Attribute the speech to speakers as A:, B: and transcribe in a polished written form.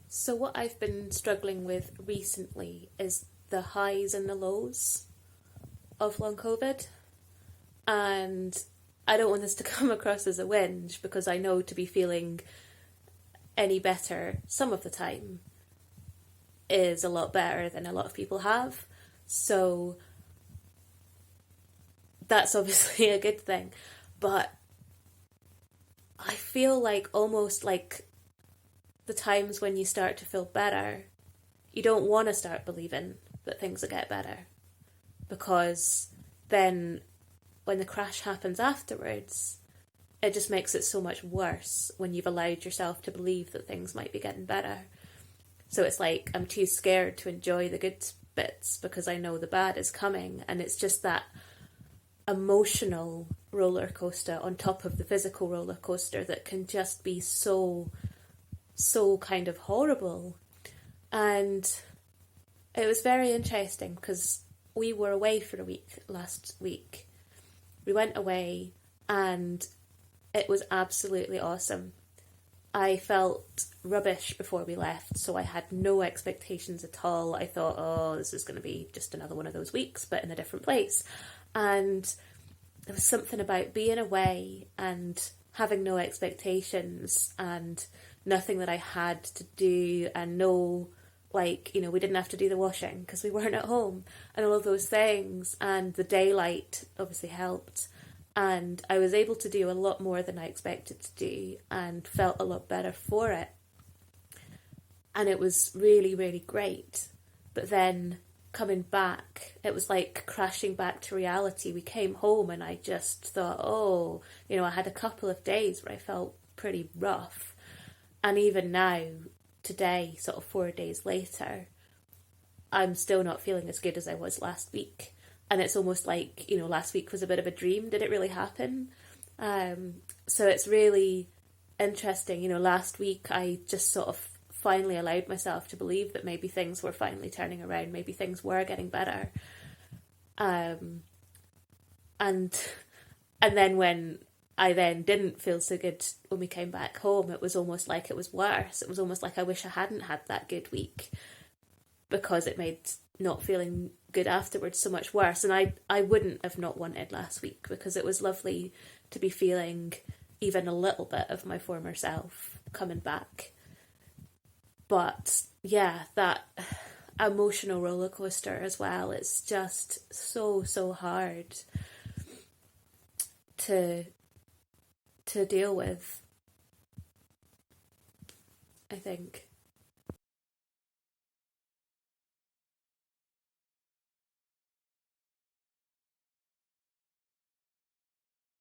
A: So, what I've been struggling with recently is the highs and the lows of long COVID. And I don't want this to come across as a whinge because I know to be feeling any better some of the time is a lot better than a lot of people have. So, that's obviously a good thing. But I feel like almost like the times when you start to feel better, you don't want to start believing that things will get better because then when the crash happens afterwards, it just makes it so much worse when you've allowed yourself to believe that things might be getting better. So it's like I'm too scared to enjoy the good bits because I know the bad is coming, and it's just that emotional roller coaster on top of the physical roller coaster that can just be so kind of horrible. And it was very interesting because we were away for a week last week. We went away and it was absolutely awesome. I felt rubbish before we left, so I had no expectations at all. I thought, oh, this is going to be just another one of those weeks, but in a different place. And there was something about being away and having no expectations and nothing that I had to do, and no, like, we didn't have to do the washing because we weren't at home and all of those things. And the daylight obviously helped. And I was able to do a lot more than I expected to do and felt a lot better for it. And it was really, really great. But then coming back, it was like crashing back to reality. We came home and I just thought, oh, I had a couple of days where I felt pretty rough. And even now, today, sort of 4 days later, I'm still not feeling as good as I was last week. And it's almost like, last week was a bit of a dream. Did it really happen? So it's really interesting. Last week I just sort of finally allowed myself to believe that maybe things were finally turning around. Maybe things were getting better. And then when I then didn't feel so good when we came back home, it was almost like it was worse. It was almost like I wish I hadn't had that good week because it made not feeling good afterwards so much worse. And I wouldn't have not wanted last week because it was lovely to be feeling even a little bit of my former self coming back. But yeah, that emotional roller coaster as well, it's just so hard to deal with, I think.